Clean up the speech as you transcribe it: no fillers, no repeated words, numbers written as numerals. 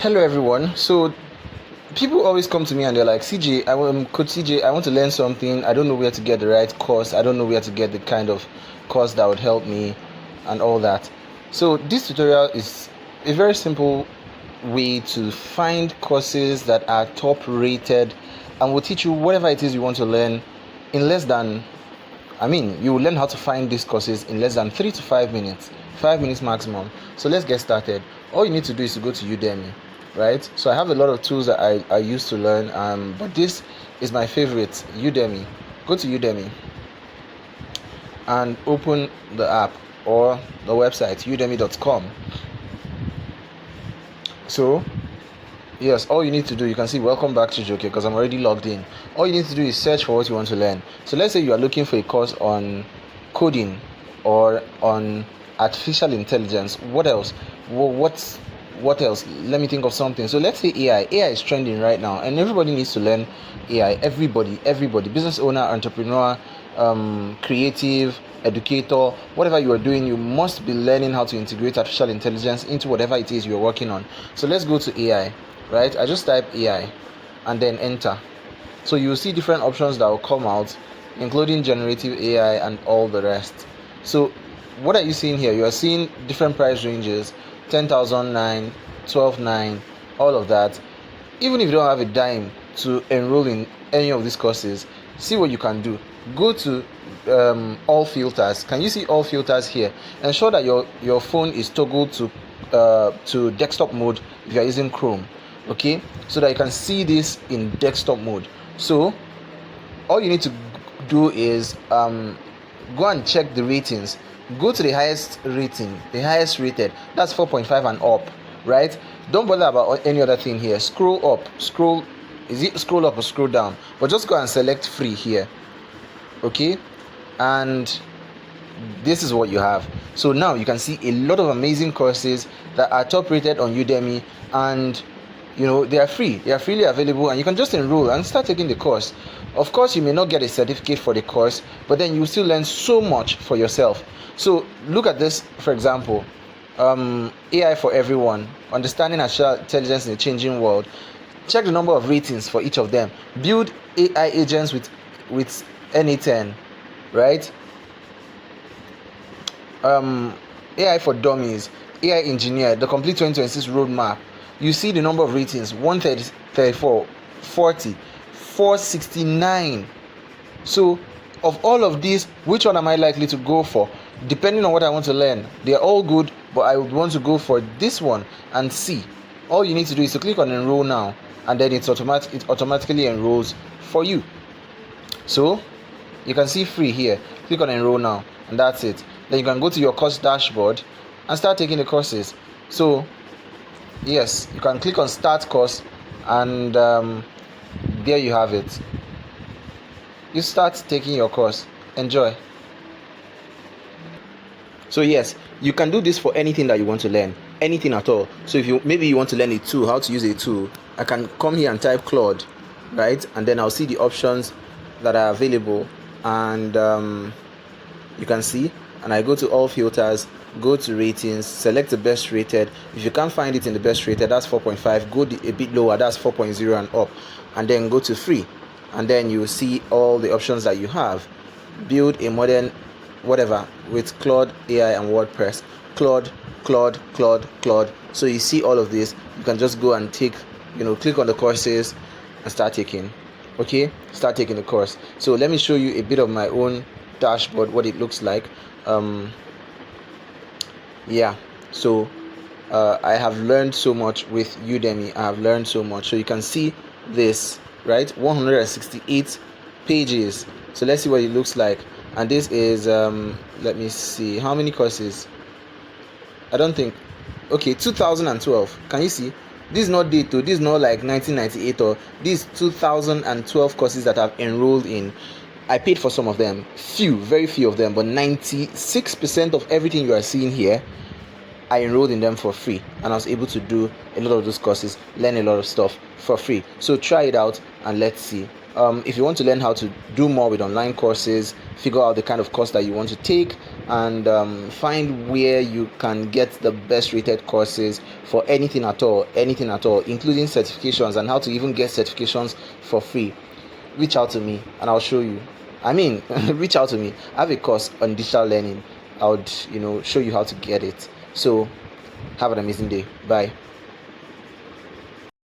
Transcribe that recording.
Hello everyone. So people always come to me and they're like, CJ, Coach CJ, I want to learn something. I don't know where to get the right course. I don't know where to get the kind of course that would help me and all that. So this tutorial is a very simple way to find courses that are top rated and will teach you whatever it is you want to learn in less than you will learn how to find these courses in less than 3 to 5 minutes, 5 minutes maximum. So let's get started. All you need to do is to go to Udemy, right? So I have a lot of tools that I use to learn, but this is my favorite, Udemy. Go to Udemy and open the app or the website, udemy.com. So yes, all you need to do, you can see welcome back to Joke because I'm already logged in. All you need to do is search for what you want to learn. So let's say you are looking for a course on coding or on artificial intelligence. What else? What else? Let me think of something. So let's say AI. AI is trending right now and everybody needs to learn AI. Everybody, business owner, entrepreneur, creative, educator, whatever you are doing, you must be learning how to integrate artificial intelligence into whatever it is you're working on. So let's go to AI. Right, I just type AI and then enter. So you'll see different options that will come out, including generative AI and all the rest. So what are you seeing here? You are seeing different price ranges, 10,009, 12,9, all of that. Even if you don't have a dime to enroll in any of these courses, see what you can do. Go to all filters. Can you see all filters here? Ensure that your phone is toggled to desktop mode if you are using Chrome. Okay, so that you can see this in desktop mode. So all you need to do is go and check the ratings. Go to the highest rating, the highest rated, that's 4.5 and up, right? Don't bother about any other thing here. Scroll up, scroll up or scroll down, but just go and select free here. Okay, and this is what you have. So now you can see a lot of amazing courses that are top rated on Udemy, and they are free. They are freely available, and you can just enroll and start taking the course. Of course, you may not get a certificate for the course, but then you still learn so much for yourself. So look at this, for example, AI for everyone, understanding artificial intelligence in a changing world. Check the number of ratings for each of them. Build AI agents with NA10, right? AI for dummies, AI engineer, the complete 2026 roadmap. You see the number of ratings, 134, 40, 469. So of all of these, which one am I likely to go for? Depending on what I want to learn. They are all good, but I would want to go for this one and see. All you need to do is to click on enroll now, and then it automatically enrolls for you. So you can see free here. Click on enroll now, and that's it. Then you can go to your course dashboard and start taking the courses. So yes, you can click on start course, and there you have it. You start taking your course. Enjoy. So yes, you can do this for anything that you want to learn, anything at all. So if you want to learn a tool, how to use a tool, I can come here and type Claude, right? And then I'll see the options that are available, and you can see, and I go to all filters, go to ratings, select the best rated. If you can't find it in the best rated, that's 4.5. Go a bit lower, that's 4.0 and up, and then go to free, and then you will see all the options that you have. Build a modern whatever with Claude AI and WordPress. Claude. So you see all of this. You can just go and take, click on the courses and start taking. Okay, start taking the course. So let me show you a bit of my own dashboard, what it looks like. So I have learned so much with Udemy. I have learned so much. So you can see this, right? 168 pages. So let's see what it looks like. And this is let me see how many courses. I don't think, okay, 2012. Can you see? This is not date, this is not like 1998, or these 2012 courses that I've enrolled in. I paid for some of them, very few of them, but 96% of everything you are seeing here, I enrolled in them for free, and I was able to do a lot of those courses, learn a lot of stuff for free. So try it out and let's see If you want to learn how to do more with online courses, figure out the kind of course that you want to take, and find where you can get the best rated courses for anything at all, including certifications, and how to even get certifications for free, reach out to me and I'll show you. Reach out to me. I have a course on digital learning. I would show you how to get it. So have an amazing day. Bye.